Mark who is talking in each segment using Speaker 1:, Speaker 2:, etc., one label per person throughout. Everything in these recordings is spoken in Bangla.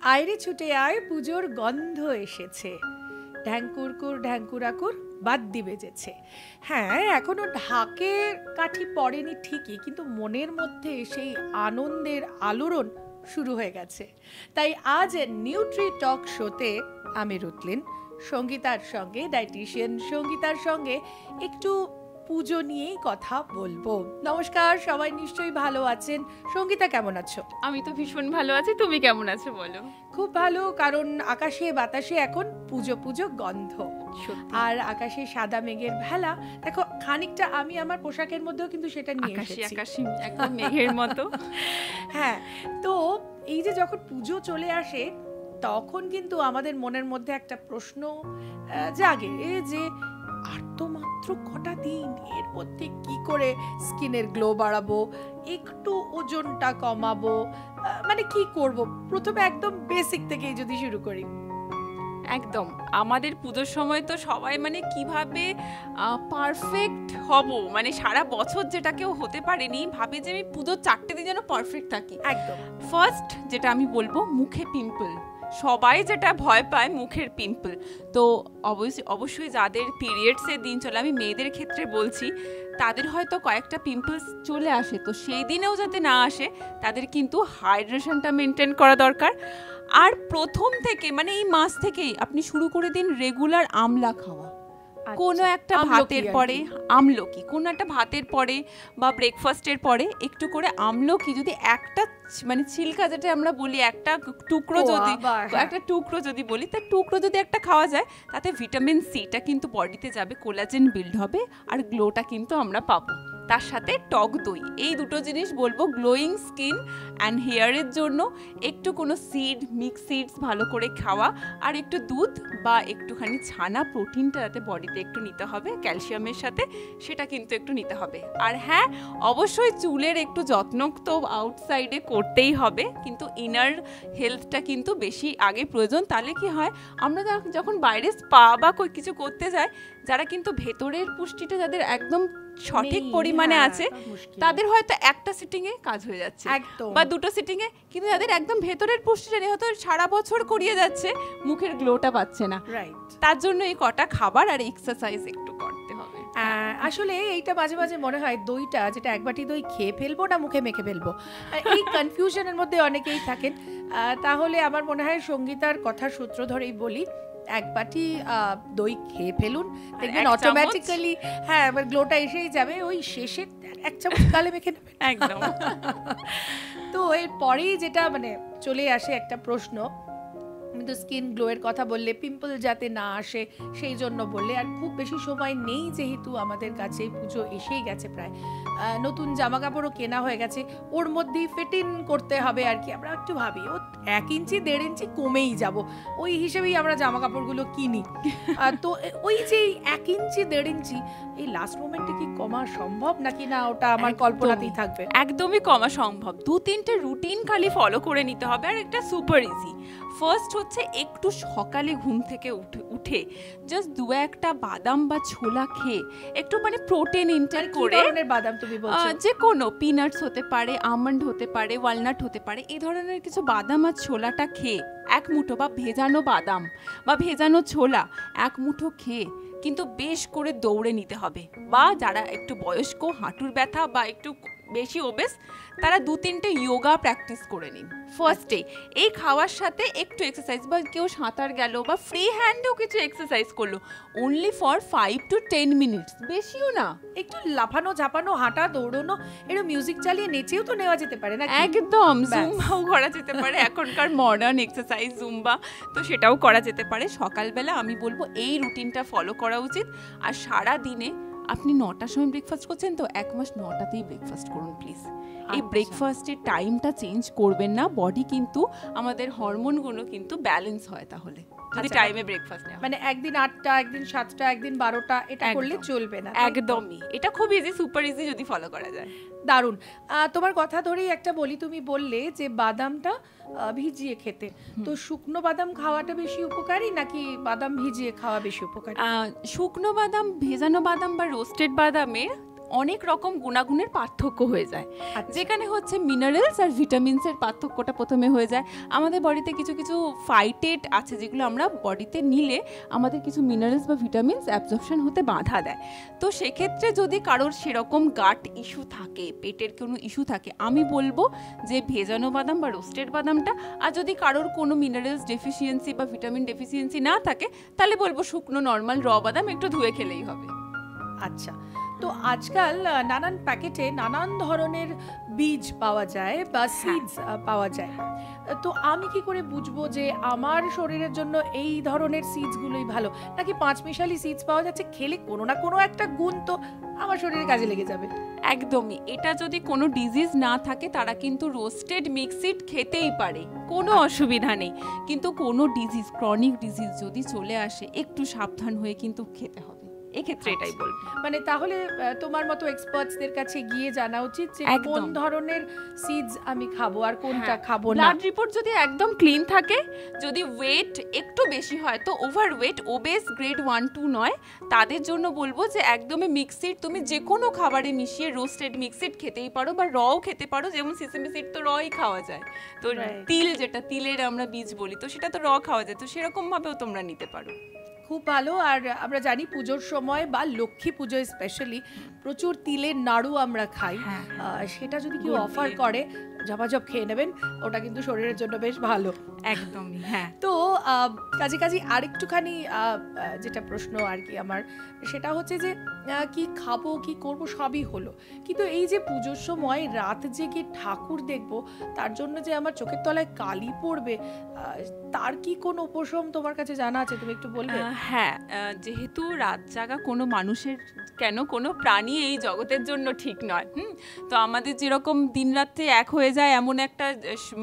Speaker 1: আয়রে ছুটে আয়, পুজোর গন্ধ এসেছে, ঢ্যাঙ্কুরকুর ঢ্যাঙ্কুরাকুর বাদ্যি বেজেছে। হ্যাঁ, এখনো ঢাকের কাঠি পড়েনি ঠিকই, কিন্তু মনের মধ্যে সেই আনন্দের আলোড়ন শুরু হয়ে গেছে। তাই আজ নিউট্রি টক শোতে আমি রুতলিন সঙ্গীতার সঙ্গে, ডায়েটিশিয়ান সঙ্গীতার সঙ্গে একটু পুজো নিয়েই কথা বলবো। নমস্কার, সবাই নিশ্চয়ই ভালো আছেন। সঙ্গীতা, কেমন আছো?
Speaker 2: আমি তো ভীষণ ভালো আছি, তুমি কেমন আছো বলো?
Speaker 1: খুব ভালো, কারণ আকাশে বাতাসে এখন পুজো পুজো গন্ধ। আর আকাশে সাদা মেঘের ভেলা, দেখো খানিকটা আমি আমার পোশাকের মধ্যেও কিন্তু সেটা নিয়ে এসেছি,
Speaker 2: আকাশে একদম মেঘের মতো।
Speaker 1: হ্যাঁ, তো এই যে যখন পুজো চলে আসে তখন কিন্তু আমাদের মনের মধ্যে একটা প্রশ্ন জাগে যে আর তো মাত্র কটা দিন, এর মধ্যে কি করে স্কিনের গ্লো বাড়াবো, একটু ওজনটা কমাবো, মানে কি করব? প্রথমে একদম বেসিক থেকেই যদি শুরু করি।
Speaker 2: একদম আমাদের পুজোর সময় তো সবাই মানে কিভাবে পারফেক্ট হব, মানে সারা বছর যেটা কেউ হতে পারেনি, ভাবে যে আমি পুজোর 4টে দিন যেন পারফেক্ট থাকি।
Speaker 1: একদম
Speaker 2: ফার্স্ট যেটা আমি বলবো, মুখে পিম্পল। সবাই যেটা ভয় পায়, মুখের পিম্পল। তো অবশ্যই যাদের পিরিয়ডসের দিন চলে, আমি মেয়েদের ক্ষেত্রে বলছি, তাদের হয়তো কয়েকটা পিম্পলস চলে আসে, তো সেই দিনেও যাতে না আসে তাদের কিন্তু হাইড্রেশনটা মেনটেন করা দরকার। আর প্রথম থেকে মানে এই মাস থেকেই আপনি শুরু করে দিন রেগুলার আমলা খাওয়া। কোনো একটা ভাতের পরে আমলকি, কোনো একটা ভাতের পরে বা ব্রেকফাস্টের পরে একটু করে আমলকি, যদি একটা মানে ছিলকা যেটা আমরা বলি, একটা টুকরো যদি বলি, তার টুকরো যদি একটা খাওয়া যায়, তাতে ভিটামিন সিটা কিন্তু বডিতে যাবে, কোলাজেন বিল্ড হবে, আর গ্লোটা কিন্তু আমরা পাবো। তার সাথে টক দই, এই দুটো জিনিস বলবো গ্লোয়িং স্কিন অ্যান্ড হেয়ারের জন্য। একটু কোনো সিড, মিক্স সিডস ভালো করে খাওয়া, আর একটু দুধ বা একটুখানি ছানা, প্রোটিনটা যাতে বডিতে একটু নিতে হবে ক্যালসিয়ামের সাথে, সেটা কিন্তু একটু নিতে হবে। আর হ্যাঁ, অবশ্যই চুলের একটু যত্ন তো আউটসাইডে করতেই হবে, কিন্তু ইনার হেলথটা কিন্তু বেশি আগে প্রয়োজন। তাহলে কি হয়, আমরা যখন বাইরে স্পা বা কিছু করতে যাই, যারা কিন্তু ভেতরের পুষ্টিটা যাদের একদম সঠিক পরিমাণে আছে, তাদের হয়তো একটা সিটিং এ কাজ হয়ে যাচ্ছে বা দুটো সিটিং এ, কিন্তু যাদের একদম ভেতরের পুষ্টিটা নেই, হয়তো সারা বছর করিয়ে যাচ্ছে, মুখের গ্লোটা পাচ্ছে না। তার জন্য এই কটা খাবার আর এক্সারসাইজ একটু করতে হবে।
Speaker 1: আসলে এইটা মাঝে মাঝে মনে হয়, দইটা যেটা এক বাটি দই খেয়ে ফেলবো না মুখে মেখে ফেলবো, এই কনফিউশনের মধ্যে অনেকেই থাকেন। তাহলে আমার মনে হয় সঙ্গীতার কথার সূত্র ধরেই বলি, এক বাটি দই খেয়ে ফেলুন, দেখবেন অটোমেটিক্যালি হ্যাঁ এবার গ্লোটা এসেই যাবে। ওই শেষে এক চামচ গালে মেখে নেবেন
Speaker 2: একদম।
Speaker 1: তো এর পরেই যেটা মানে চলে আসে একটা প্রশ্ন, কিন্তু স্কিন গ্লোয়ের কথা বললে, পিম্পল যাতে না আসে সেই জন্য বললে, আর খুব বেশি সময় নেই যেহেতু আমাদের কাছে, পুজো এসেই গেছে প্রায়, নতুন জামা কাপড়ও কেনা হয়ে গেছে, ওর মধ্যেই ফিট ইন করতে হবে আর কি। আমরা একটু ভাবি ও 1 ইঞ্চি 1.5 ইঞ্চি কমেই যাব, ওই হিসেবেই আমরা জামা কাপড়গুলো কিনি। তো ওই যে 1 ইঞ্চি 1.5 ইঞ্চি এই লাস্ট মোমেন্টে কি কমা সম্ভব নাকি না ওটা আমার কল্পনাতেই থাকবে?
Speaker 2: একদমই কমা সম্ভব। 2-3টে রুটিন খালি ফলো করে নিতে হবে, আর একটা সুপার ইজি। ফার্স্ট হচ্ছে, একটু সকালে ঘুম থেকে উঠে জাস্ট 2-1টা বাদাম বা ছোলা খেয়ে একটু মানে প্রোটিন ইনটেক করে।
Speaker 1: কি ধরনের বাদাম তুমি বলছো?
Speaker 2: যে কোনো পিনাটস হতে পারে, আমন্ড হতে পারে, ওয়ালনাট হতে পারে, এই ধরনের কিছু বাদাম আর ছোলাটা খেয়ে, এক মুঠো বা ভেজানো বাদাম বা ভেজানো ছোলা 1 মুঠো খেয়ে কিন্তু বেশ করে দৌড়ে নিতে হবে। বা যারা একটু বয়স্ক, হাঁটুর ব্যথা বা একটু বেশি ওবেস, তারা 2-3টে যোগা প্র্যাকটিস করে নিন ফার্স্টে। এই খাওয়ার সাথে একটু এক্সারসাইজ, বা কেউ সাঁতার গেল বা ফ্রি হ্যান্ডেও কিছু এক্সারসাইজ করলো, অনলি ফর 5 to 10 মিনিটস, বেশিও না।
Speaker 1: একটু লাফানো ঝাপানো, হাঁটা, দৌড়ানো, একটু মিউজিক চালিয়ে নেচেও তো নেওয়া যেতে পারে না?
Speaker 2: একদম, জুম্বাও করা যেতে পারে, এখনকার মডার্ন এক্সারসাইজ জুম্বা, তো সেটাও করা যেতে পারে। সকালবেলা আমি বলবো এই রুটিনটা ফলো করা উচিত। আর সারা দিনে আপনি 9টার সময় ব্রেকফাস্ট করছেন, তো 1 মাস 9টাতেই ব্রেকফাস্ট করুন প্লিজ। এই ব্রেকফাস্টের টাইমটা চেঞ্জ করবেন না, বডি কিন্তু আমাদের হরমোনগুলো কিন্তু ব্যালেন্স হয় তাহলে যদি টাইমে ব্রেকফাস্ট নেওয়া।
Speaker 1: মানে একদিন 8টা, একদিন 7টা, একদিন 12টা, এটা করলে চলবে না?
Speaker 2: একদমই, এটা খুব ইজি, সুপার ইজি যদি ফলো করা যায়।
Speaker 1: দারুণ। তোমার কথা ধরেই একটা বলি, তুমি বললে যে বাদামটা ভিজিয়ে খেতে, তো শুকনো বাদাম খাওয়াটা বেশি উপকারী নাকি বাদাম ভিজিয়ে খাওয়া বেশি উপকারী?
Speaker 2: শুকনো বাদাম, ভেজানো বাদাম বা রোস্টেড বাদামের অনেক রকম গুণাগুণের পার্থক্য হয়ে যায়, যেখানে হচ্ছে মিনারেলস আর ভিটামিনসের পার্থক্যটা প্রথমে হয়ে যায়। আমাদের বডিতে কিছু কিছু ফাইটেট আছে যেগুলো আমরা বডিতে নিলে আমাদের কিছু মিনারেলস বা ভিটামিনস অ্যাবজর্পশন হতে বাধা দেয়। তো সেক্ষেত্রে যদি কারোর সেরকম গাট ইস্যু থাকে, পেটের কোনো ইস্যু থাকে, আমি বলবো যে ভেজানো বাদাম বা রোস্টেড বাদামটা। আর যদি কারোর কোনো মিনারেলস ডেফিসিয়েন্সি বা ভিটামিন ডেফিসিয়েন্সি না থাকে তাহলে বলবো শুকনো নর্মাল র বাদাম একটু ধুয়ে খেলেই হবে।
Speaker 1: আচ্ছা, তো আজকাল নানান প্যাকেটে নানান ধরনের বীজ পাওয়া যায় বা সিডস পাওয়া যায়, তো আমি কি করে বুঝবো যে আমার শরীরের জন্য এই ধরনের সিডসগুলোই ভালো, নাকি পাঁচমিশালি সিডস পাওয়া যাচ্ছে, খেলে কোনো না কোনো একটা গুণ তো আমার শরীরে কাজে লেগে যাবে?
Speaker 2: একদমই, এটা যদি কোনো ডিজিজ না থাকে তারা কিন্তু রোস্টেড মিক্সড খেতেই পারে, কোনো অসুবিধা নেই। কিন্তু কোনো ডিজিজ, ক্রনিক ডিজিজ যদি চলে আসে একটু সাবধান হয়ে কিন্তু খেতে হবে, এক্ষেত্রে এটাই বলবো।
Speaker 1: মানে তাহলে তোমার মতো এক্সপার্টসদের কাছে গিয়ে জানা উচিত যে কোন ধরনের সিডস আমি খাবো আর কোনটা খাবো না।
Speaker 2: ব্লাড রিপোর্ট যদি একদম ক্লিন থাকে, যদি ওয়েট একটু বেশি হয় তো ওভারওয়েট, ওবেস গ্রেড 1-2 নয়, তাদের জন্য বলবো যে একদমই মিক্সড তুমি যে কোনো খাবারে মিশিয়ে রোস্টেড মিক্সড খেতেই পারো বা রও খেতে পারো, যেমন সিসেমি সিড তো রই খাওয়া যায়, তো তিল যেটা তিলের আমরা বীজ বলি তো সেটা তো র খাওয়া যায়, তো সেরকম ভাবেও তোমরা নিতে পারো।
Speaker 1: খুব ভালো। আর আমরা জানি পুজোর সময় বা লক্ষ্মী পুজোয় স্পেশালি প্রচুর তিলের নাড়ু আমরা খাই, সেটা যদি কেউ অফার করে ঝপাঝপ খেয়ে নেবেন, ওটা কিন্তু শরীরের জন্য বেশ ভালো।
Speaker 2: একদমই, হ্যাঁ।
Speaker 1: তো কাজে আরেকটুখানি যেটা প্রশ্ন আর কি আমার, সেটা হচ্ছে যে কি খাবো কি করব সবই হলো, কিন্তু এই যে পুজোর সময় রাত জেগে ঠাকুর দেখবো, তার জন্য যে আমার চোখের তলায় কালি পড়বে, তার কি কোনো উপশম তোমার কাছে জানা আছে? তুমি একটু বলবে?
Speaker 2: হ্যাঁ, যেহেতু রাত জাগা কোনো মানুষের কেন কোনো প্রাণী এই জগতের জন্য ঠিক নয়, তো আমাদের যেরকম দিনরাত্রে এক হয়ে যায় এমন একটা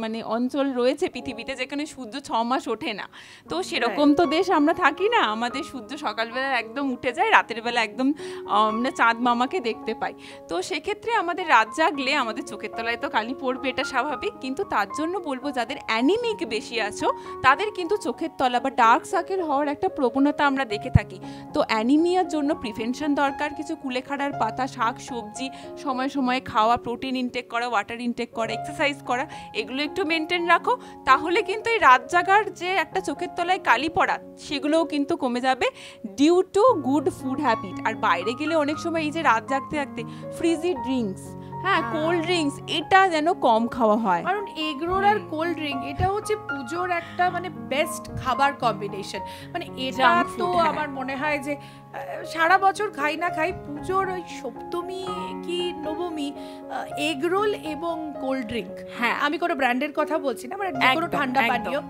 Speaker 2: মানে অঞ্চল রয়েছে পৃথিবীতে যেখানে সূর্য 6 মাস ওঠে না, তো সেরকম তো দেশ আমরা থাকি না, আমাদের সূর্য সকালবেলা একদম উঠে যায়, রাতের বেলা একদম আমরা চাঁদ মামাকে দেখতে পাই। তো সেক্ষেত্রে আমাদের রাত জাগলে আমাদের চোখের তলায় তো কালি পড়বে, এটা স্বাভাবিক, কিন্তু তার জন্য বলবো যাদের অ্যানিমিক বেশি আছো তাদের কিন্তু চোখের তলা বা ডার্ক সার্কেল হওয়ার একটা প্রবণতা আমরা দেখে থাকি। তো অ্যানিমিয়ার জন্য প্রিভেনশন দরকার, কিছু কুলেখাড়ার পাতা, শাক সবজি সময় সময়ে খাওয়া, প্রোটিন ইনটেক করা, ওয়াটার ইনটেক করা, এক্সারসাইজ করা, এগুলো একটু মেনটেন রাখো, তাহলে কিন্তু এই রাত জাগার যে একটা চোখের তলায় কালি পড়া সেগুলোও কিন্তু কমে যাবে due to good food habit. আর বাইরে গেলে অনেক সময় এই যে রাত জাগতে জাগতে ফ্রিজি ড্রিঙ্কস, কোল্ড ড্রিঙ্কস, এটা যেন কম খাওয়া হয়,
Speaker 1: কারণ এগরোল আর কোল্ড ড্রিঙ্ক এটা হচ্ছে পুজোর একটা মানে বেস্ট খাবার কম্বিনেশন, মানে এটা তো আমার মনে হয় যে সারা বছর খাই না খাই, পুজোর ওই সপ্তমী কি নবমী এগরোল এবং কোল্ড ড্রিঙ্ক, আমি কোনো ব্র্যান্ডের কথা বলছি না, মানে কোনো ঠান্ডা পানীয়,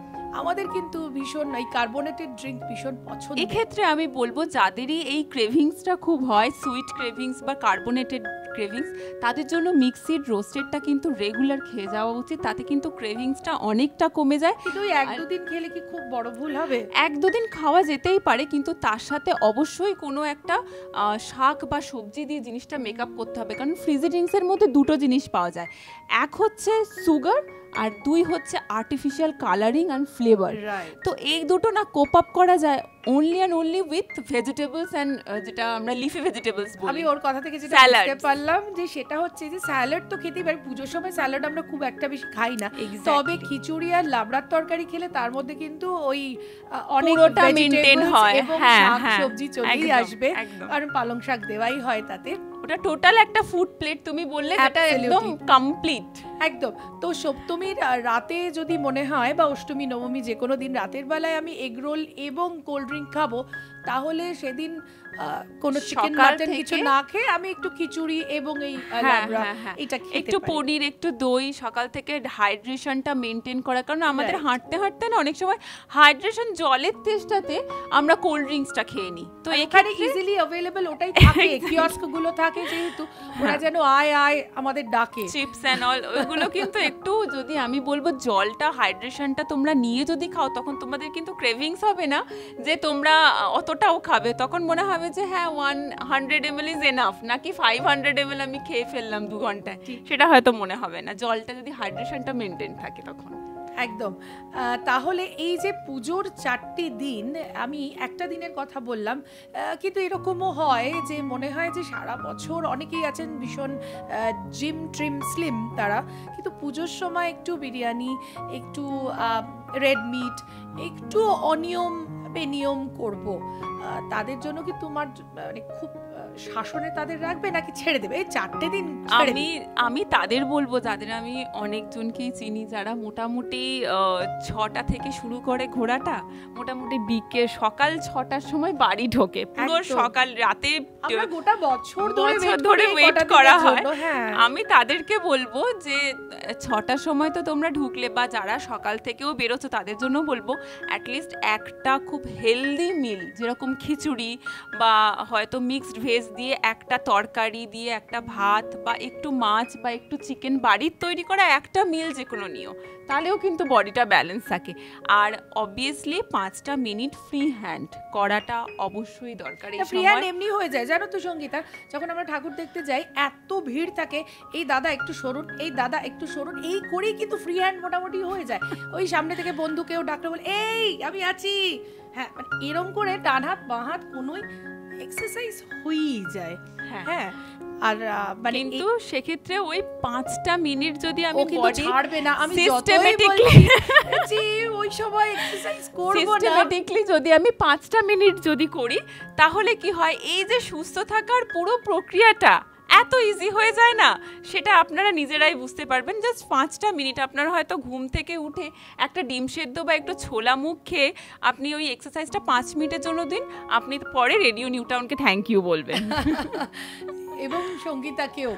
Speaker 1: আমাদের কিন্তু ভীষণ এই কার্বোনেটেড ড্রিঙ্ক ভীষণ পছন্দ।
Speaker 2: এক্ষেত্রে আমি বলবো যাদেরই এই ক্রেভিংসটা খুব হয়, সুইট ক্রেভিংস বা কার্বোনেটেড ক্রেভিংস, তাদের জন্য মিক্সড রোস্টেডটা কিন্তু রেগুলার খেয়ে যাওয়া উচিত, তাতে কিন্তু ক্রেভিংসটা অনেকটা কমে যায়।
Speaker 1: কিন্তু 1-2 দিন খেলে কি খুব বড় ভুল হবে?
Speaker 2: 1-2 দিন খাওয়া যেতেই পারে, কিন্তু তার সাথে অবশ্যই কোনো একটা শাক বা সবজি দিয়ে জিনিসটা মেকআপ করতে হবে, কারণ ফ্রিজি ড্রিঙ্কসের মধ্যে দুটো জিনিস পাওয়া যায়, এক হচ্ছে সুগার আর 2 হচ্ছে আর্টিফিশিয়াল কালারিং অ্যান্ড ফ্লেভার। তো এই দুটো না কোপ আপ করা যায় only and only with vegetables and যেটা আমরা লিফি ভেজিটেবলস বলি।
Speaker 1: আমি ওর কথা থেকে যেটা বুঝতে পারলাম যে সেটা হচ্ছে যে স্যালাড তো খেতেই পারি, পুজোর সময় স্যালাড আমরা খুব একটা বেশি খাই না, তবে খিচুড়ি আর লাবড়ার তরকারি খেলে তার মধ্যে কিন্তু ওই অনেক ভেজিটেবলস এবং শাক সবজি চলেই আসবে, কারণ পালং শাক দেওয়াই হয় তাতে,
Speaker 2: ওটা টোটাল একটা ফুড প্লেট তুমি বললে যেটা একদম কমপ্লিট।
Speaker 1: একদম। তো সপ্তমীর রাতে যদি মনে হয় বা অষ্টমী নবমী যে কোনো দিন রাতের বেলায় আমি এগরোল এবং কোল্ড ড্রিঙ্ক খাবো, তাহলে সেদিন কোনো চিকেন মাটন কিছু না খেয়ে আমি একটু খিচুড়ি এবং এই লাবড়া এটা খেতে পারি,
Speaker 2: একটু পনির, একটু দই, সকাল থেকে হাইড্রেশনটা মেনটেন করা, কারণ আমাদের হাঁটতে হাঁটতে না অনেক সময় হাইড্রেশন জলের তেষ্টাতে আমরা কোল্ড ড্রিঙ্কসটা খেয়ে নিই, তো এখানে
Speaker 1: ইজিলি অ্যাভেলেবল ওটাই থাকে, কিয়স্ক গুলো থাকে যেহেতু, ওরা যেন আয় আমাদের ডাকে,
Speaker 2: চিপস এন্ড অল ওইগুলো কিন্তু একটু যদি আমি বলবো জলটা হাইড্রেশনটা তোমরা নিয়ে যদি খাও তখন তোমাদের কিন্তু ক্রেভিংস হবে না যে তোমরা অতটাও খাবে, তখন মনে হবে যে হ্যাঁ 100 ml ইজ এনাফ, নাকি 500 ml আমি খেয়ে ফেললাম 2 ঘন্টায়, সেটা হয়তো মনে হবে না, জলটা যদি হাইড্রেশনটা মেনটেন থাকে তখন।
Speaker 1: একদম। তাহলে এই যে পুজোর 4টি দিন, আমি একটা দিনের কথা বললাম, কিন্তু এরকমও হয় যে মনে হয় যে সারা বছর অনেকেই আছেন ভীষণ জিম ট্রিম স্লিম তারা, কিন্তু পুজোর সময় একটু বিরিয়ানি, একটু রেড মিট, একটু অনিয়ম বেনিয়ম করব, তাদের জন্য কি তোমার মানে খুব শাসনে তাদের রাখবে নাকি ছেড়ে দেবে এই 4টে দিন?
Speaker 2: আমি তাদের বলবো, যাদের আমি অনেকজনকেই চিনি যারা মোটামুটি 6টা থেকে শুরু করে ঘোরাটা, মোটামুটি সকাল 6টার সময় বাড়ি ঢোকে, পুরো সকাল রাতে
Speaker 1: আমরা গোটা বছর
Speaker 2: ধরে ওয়েট করা হয়। আমি তাদেরকে বলবো যে 6টার সময় তো তোমরা ঢুকলে, বা যারা সকাল থেকেও বেরোছো তাদের জন্য বলবো অ্যাটলিস্ট একটা খুব হেলদি মিল, যেরকম খিচুড়ি বা হয়তো মিক্সড ভেজ দিয়ে একটা তরকারি দিয়ে একটা ভাত বা একটু মাছ বা একটু চিকেন বাড়ির তৈরি করা একটা মিল যে কোনো নিও, তাহলেও কিন্তু বডিটা ব্যালেন্স থাকে। আর অবভিয়াসলি 5টা মিনিট ফ্রি হ্যান্ড করাটা অবশ্যই দরকার। এই
Speaker 1: ফ্রি হ্যান্ড এমনি হয়ে যায় জানো তো সঙ্গীতা, যখন আমরা ঠাকুর দেখতে যাই এত ভিড় থাকে, এই দাদা একটু সরুন, এই দাদা একটু সরুন, এই করেই কিন্তু ফ্রি হ্যান্ড মোটামুটি হয়ে যায়। ওই সামনে থেকে বন্ধুকেও ডাকলে বলে এই আমি আছি, হ্যাঁ মানে এরম করে ডান হাত বাঁ হাত কোনোই এক্সারসাইজ হয়েই যায়। হ্যাঁ আর মানে
Speaker 2: কিন্তু সেক্ষেত্রে ওই 5টা মিনিট যদি আমি
Speaker 1: বডি ছাড়বে না, আমি যতই বলছি ওই সময় এক্সারসাইজ করব না,
Speaker 2: সিস্টেমেটিকলি যদি আমি 5টা মিনিট যদি করি, তাহলে কি হয়, এই যে সুস্থ থাকার পুরো প্রক্রিয়াটা এত ইজি হয়ে যায় না, সেটা আপনারা নিজেরাই বুঝতে পারবেন। জাস্ট 5টা মিনিট আপনার হয়তো ঘুম থেকে উঠে একটা ডিম সেদ্ধ বা একটু ছোলা মুখ খেয়ে আপনি ওই এক্সারসাইজটা 5 মিনিটের জন্য দিন, আপনি পরে রেডিও নিউটাউনকে থ্যাংক ইউ বলবেন।
Speaker 1: এবং সঙ্গীতাকেও।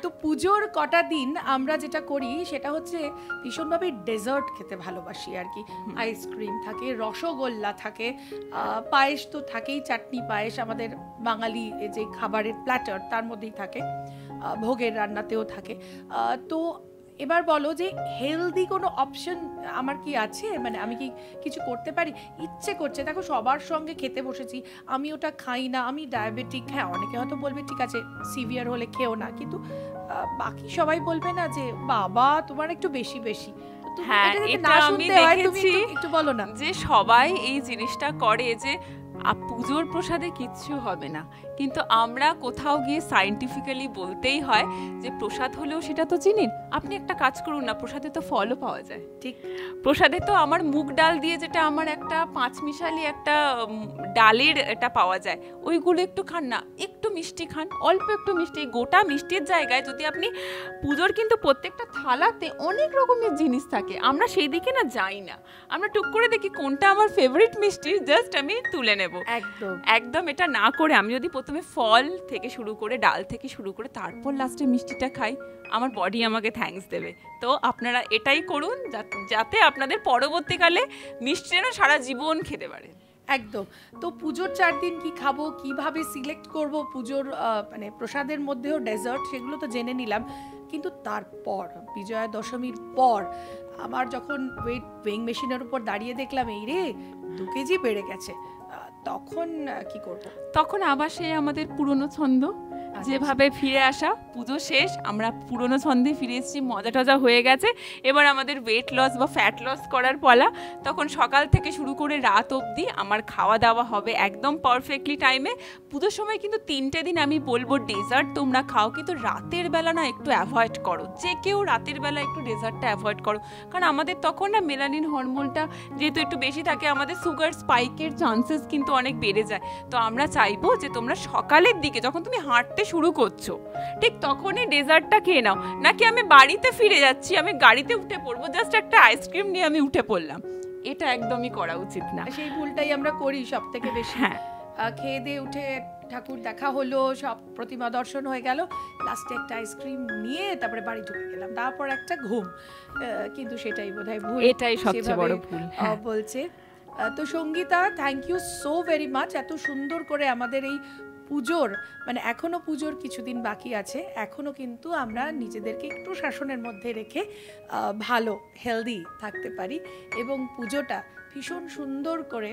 Speaker 1: তো পুজোর কটা দিন আমরা যেটা করি সেটা হচ্ছে ভীষণভাবে ডেজার্ট খেতে ভালোবাসি আর কি। আইসক্রিম থাকে, রসগোল্লা থাকে, পায়েস তো থাকেই, চাটনি পায়েস আমাদের বাঙালি যে খাবারের প্ল্যাটার তার মধ্যেই থাকে, ভোগের রান্নাতেও থাকে। তো এবার বলো যে হেলদি কোনো অপশন আমার কি আছে, মানে আমি কি কিছু করতে পারি? ইচ্ছে করছে, দেখো সবার সঙ্গে খেতে বসেছি, আমি ওটা খাই না, আমি ডায়াবেটিক, হ্যাঁ অনেকে হয়তো বলবে ঠিক আছে সিভিয়ার হলে খেও না, কিন্তু বাকি সবাই বলবে না যে বাবা তোমার একটু বেশি বেশি।
Speaker 2: হ্যাঁ, এটা আমি দেখেছি একটু বলো না, যে সবাই এই জিনিসটা করে যে পুজোর প্রসাদে কিচ্ছু হবে না, কিন্তু আমরা কোথাও গিয়ে সায়েন্টিফিক্যালি বলতেই হয় যে প্রসাদ হলেও সেটা তো চিনিন। আপনি একটা কাজ করুন না, প্রসাদে তো ফলও পাওয়া যায়, ঠিক? প্রসাদে তো আমার মুগ ডাল দিয়ে, যেটা আমার একটা 5 মিশালি একটা ডালের এটা পাওয়া যায়, ওইগুলো একটু খান না, একটু মিষ্টি খান, অল্প একটু মিষ্টি। গোটা মিষ্টির জায়গায় যদি আপনি পুজোর কিন্তু প্রত্যেকটা থালাতে অনেক রকমের জিনিস থাকে, আমরা সেই দিকে না যাই না, আমরা টুক করে দেখি কোনটা আমার ফেভারিট মিষ্টি, জাস্ট আমি তুলে নেব। একদম এটা না করে আমি যদি প্রথমে ফল থেকে শুরু করে, ডাল থেকে শুরু করে, তারপর লাস্টে মিষ্টিটা খাই, আমার বডি আমাকে থ্যাঙ্কস দেবে। তো আপনারা এটাই করুন যাতে আপনাদের পরবর্তীকালে মিষ্টি যেন সারা জীবন খেতে পারে।
Speaker 1: একদম। তো পুজোর 4 দিন কি খাবো, কিভাবে সিলেক্ট করব পুজোর মানে প্রসাদের মধ্যেও ডেজার্ট, সেগুলো তো জেনে নিলাম, কিন্তু তারপর বিজয়া দশমীর পর আমার যখন ওয়েট ওয়েইং মেশিনের উপর দাঁড়িয়ে দেখলাম এই রে 2 কেজি বেড়ে গেছে, তখন কি করব?
Speaker 2: তখন আবার সেই আমাদের পুরনো ছন্দ, যেভাবে ফিরে আসা, পুজো শেষ, আমরা পুরনো ছন্দে ফিরে এসেছি, মজা টজা হয়ে গেছে, এবার আমাদের ওয়েট লস বা ফ্যাট লস করার পালা। তখন সকাল থেকে শুরু করে রাত অবধি আমার খাওয়া দাওয়া হবে একদম পারফেক্টলি টাইমে। পুজোর সময় কিন্তু 3টে দিন আমি বলবো ডেজার্ট তোমরা খাও, কিন্তু রাতের বেলা না একটু অ্যাভয়েড করো, যে কেউ রাতের বেলা একটু ডেজার্টটা অ্যাভয়েড করো, কারণ আমাদের তখন না মেলানিন হরমোনটা যেহেতু একটু বেশি থাকে, আমাদের সুগার স্পাইকের চান্সেস কিন্তু অনেক বেড়ে যায়। তো আমরা চাইবো যে তোমরা সকালের দিকে যখন তুমি হাঁটতে শুরু করছো ঠিক তখনই ডেজার্টটা খেয়ে নাও, নাকি আমি বাড়িতে ফিরে যাচ্ছি, আমি গাড়িতে উঠে পড়বো, জাস্ট একটা আইসক্রিম নিয়ে আমি উঠে পড়লাম, এটা একদমই করা উচিত না।
Speaker 1: সেই ভুলটাই আমরা করি সব থেকে বেশি। খেয়ে দিয়ে উঠে ঠাকুর দেখা হলো, সব প্রতিমা দর্শন হয়ে গেল, লাস্টে একটা আইসক্রিম নিয়ে তারপরে বাড়ি ঢুকে গেলাম, তারপর একটা ঘুম, কিন্তু সেটাই বোধহয় ভুল,
Speaker 2: এটাই সবচেয়ে বড় ভুল
Speaker 1: বলছে। তো Sangeeta, thank you so very much, এত সুন্দর করে আমাদের এই পুজোর, মানে এখনো পুজোর কিছুদিন বাকি আছে, এখনো কিন্তু আমরা নিজেদেরকে একটু শাসনের মধ্যে রেখে ভালো হেলদি থাকতে পারি, এবং পুজোটা ভীষণ সুন্দর করে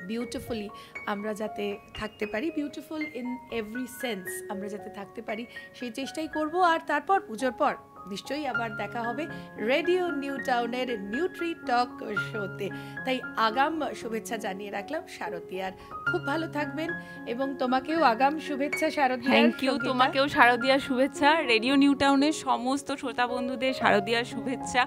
Speaker 1: বিউটিফুলি আমরা যাতে থাকতে পারি, বিউটিফুল ইন এভরি সেন্স আমরা যাতে থাকতে পারি, সেই চেষ্টাই করব। আর তারপর পুজোর পর নিশ্চয়ই আবার দেখা হবে রেডিও নিউ টাউনের নিউট্রি টক শোতে। তাই আগাম শুভেচ্ছা জানিয়ে রাখলাম শারদিয়ার, খুব ভালো থাকবেন। এবং তোমাকেও আগাম শুভেচ্ছা শারদিয়া।
Speaker 2: থ্যাংক ইউ, তোমাকেও শারদিয়ার শুভেচ্ছা। রেডিও নিউ টাউনের সমস্ত শ্রোতা বন্ধুদের শারদিয়ার শুভেচ্ছা।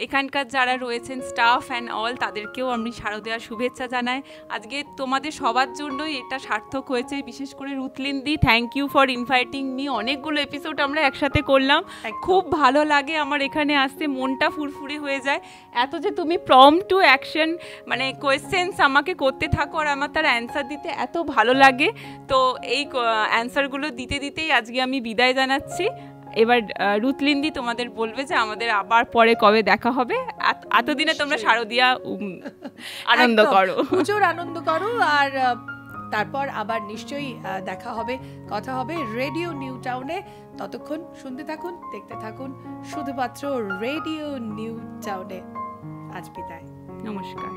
Speaker 2: এখানকার যারা রয়েছেন স্টাফ অ্যান্ড অল, তাদেরকেও আমি শারদিয়ার শুভেচ্ছা জানাই। আজকে তোমাদের সবার জন্যই এটা সার্থক হয়েছে, বিশেষ করে রুথলিনদি, thank you for inviting me. অনেকগুলো এপিসোড আমরা একসাথে করলাম, খুব ভালো লাগে আমার এখানে আসতে, মনটা ফুরফুরে হয়ে যায়। এত যে তুমি প্রম্পট টু অ্যাকশন মানে কোয়েশ্চেন্স আমাকে করতে থাকো আর আমার তার অ্যান্সার দিতে এত ভালো লাগে। তো এই অ্যান্সারগুলো দিতে দিতেই আজকে আমি বিদায় জানাচ্ছি। এবার রুথলিনদি তোমাদের বলবে যে আমাদের আবার পরে কবে দেখা হবে। এতদিনে তোমরা শারদিয়া আনন্দ করো,
Speaker 1: প্রচুর আনন্দ করো, আর তারপর আবার নিশ্চয়ই দেখা হবে, কথা হবে রেডিও নিউ টাউনে। ততক্ষণ শুনতে থাকুন, দেখতে থাকুন শুধুমাত্র রেডিও নিউ টাউনে। আজ বিদায়,
Speaker 2: নমস্কার।